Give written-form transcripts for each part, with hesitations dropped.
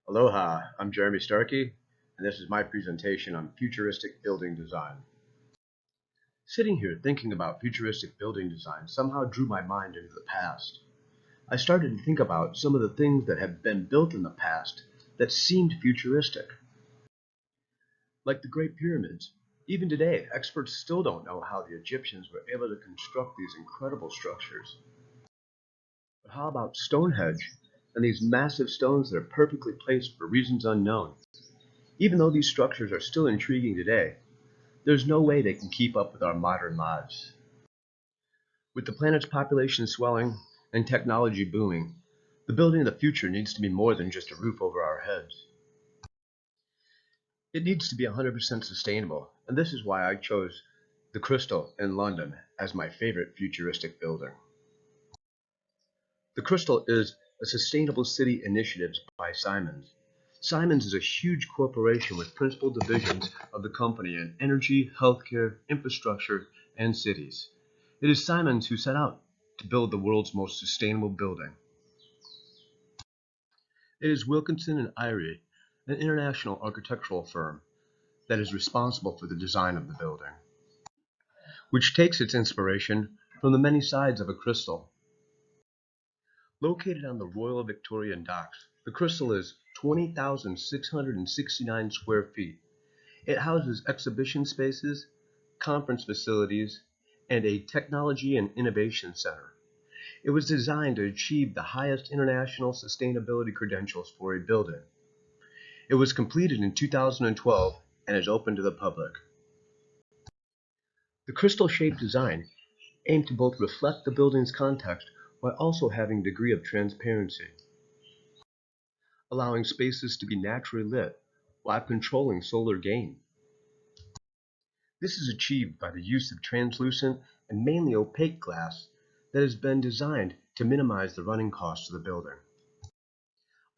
Aloha, I'm Jeremy Starkey, and this is my presentation on futuristic building design. Sitting here thinking about futuristic building design somehow drew my mind into the past. I started to think about some of the things that had been built in the past that seemed futuristic. Like the Great Pyramids. Even today, experts still don't know how the Egyptians were able to construct these incredible structures. But how about Stonehenge and these massive stones that are perfectly placed for reasons unknown? Even though these structures are still intriguing today, there's no way they can keep up with our modern lives. With the planet's population swelling and technology booming, the building of the future needs to be more than just a roof over our heads. It needs to be 100% sustainable, and this is why I chose the Crystal in London as my favorite futuristic building. The Crystal is a sustainable city initiative by Simons. Simons is a huge corporation with principal divisions of the company in energy, healthcare, infrastructure, and cities. It is Simons who set out to build the world's most sustainable building. It is Wilkinson and Eyre, an international architectural firm, that is responsible for the design of the building, which takes its inspiration from the many sides of a crystal. Located on the Royal Victorian Docks, the Crystal is 20,669 square feet. It houses exhibition spaces, conference facilities, and a technology and innovation center. It was designed to achieve the highest international sustainability credentials for a building. It was completed in 2012 and is open to the public. The crystal-shaped design aimed to both reflect the building's context while also having a degree of transparency, allowing spaces to be naturally lit while controlling solar gain. This is achieved by the use of translucent and mainly opaque glass that has been designed to minimize the running costs of the building.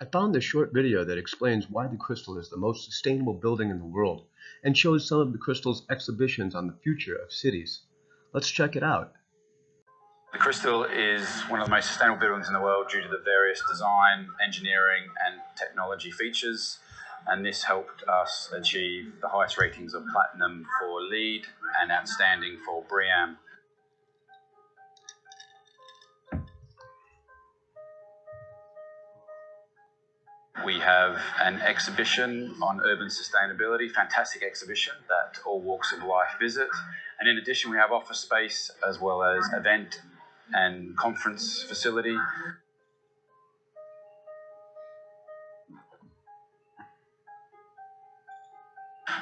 I found this short video that explains why the Crystal is the most sustainable building in the world and shows some of the Crystal's exhibitions on the future of cities. Let's check it out. The Crystal is one of the most sustainable buildings in the world due to the various design, engineering and technology features, and this helped us achieve the highest ratings of Platinum for LEED and Outstanding for BREEAM. We have an exhibition on urban sustainability, fantastic exhibition that all walks of life visit, and in addition we have office space as well as event and conference facility.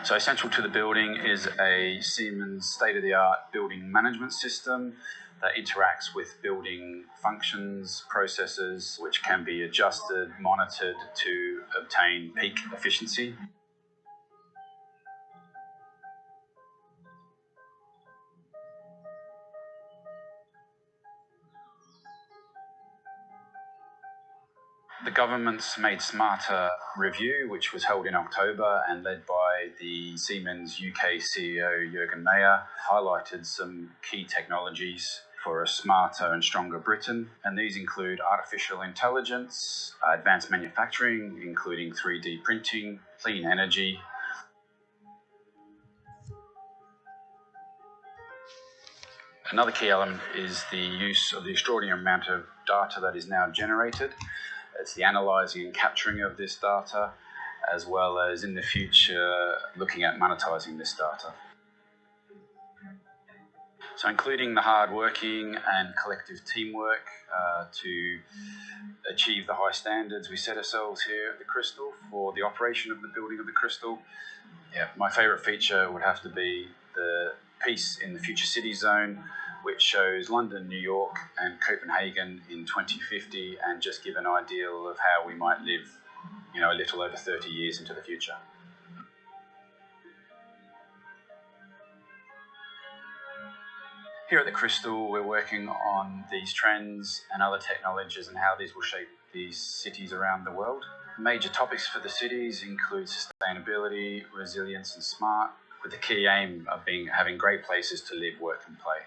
So central to the building is a Siemens state-of-the-art building management system that interacts with building functions, processes, which can be adjusted, monitored to obtain peak efficiency. The government's Made Smarter review, which was held in October and led by the Siemens UK CEO Jürgen Mayer, highlighted some key technologies for a smarter and stronger Britain, and these include artificial intelligence, advanced manufacturing, including 3D printing, clean energy. Another key element is the use of the extraordinary amount of data that is now generated. It's the analysing and capturing of this data, as well as in the future looking at monetising this data. So including the hard working and collective teamwork to achieve the high standards we set ourselves here at the Crystal for the operation of the building of the Crystal. Yeah, my favourite feature would have to be the piece in the Future City Zone, which shows London, New York and Copenhagen in 2050 and just give an ideal of how we might live, a little over 30 years into the future. Here at the Crystal, we're working on these trends and other technologies and how these will shape these cities around the world. Major topics for the cities include sustainability, resilience and smart, with the key aim of having great places to live, work and play.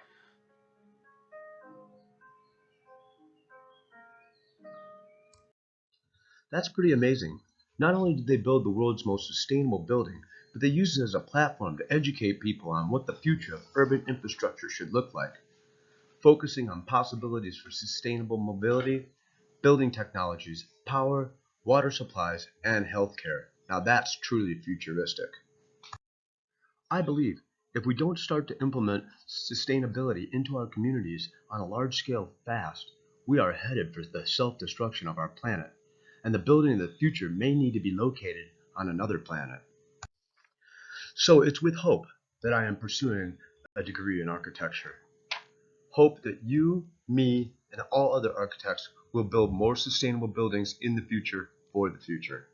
That's pretty amazing. Not only did they build the world's most sustainable building, but they used it as a platform to educate people on what the future of urban infrastructure should look like, focusing on possibilities for sustainable mobility, building technologies, power, water supplies, and healthcare. Now that's truly futuristic. I believe if we don't start to implement sustainability into our communities on a large scale fast, we are headed for the self destruction of our planet, and the building of the future may need to be located on another planet. So it's with hope that I am pursuing a degree in architecture. Hope that you, me, and all other architects will build more sustainable buildings in the future for the future.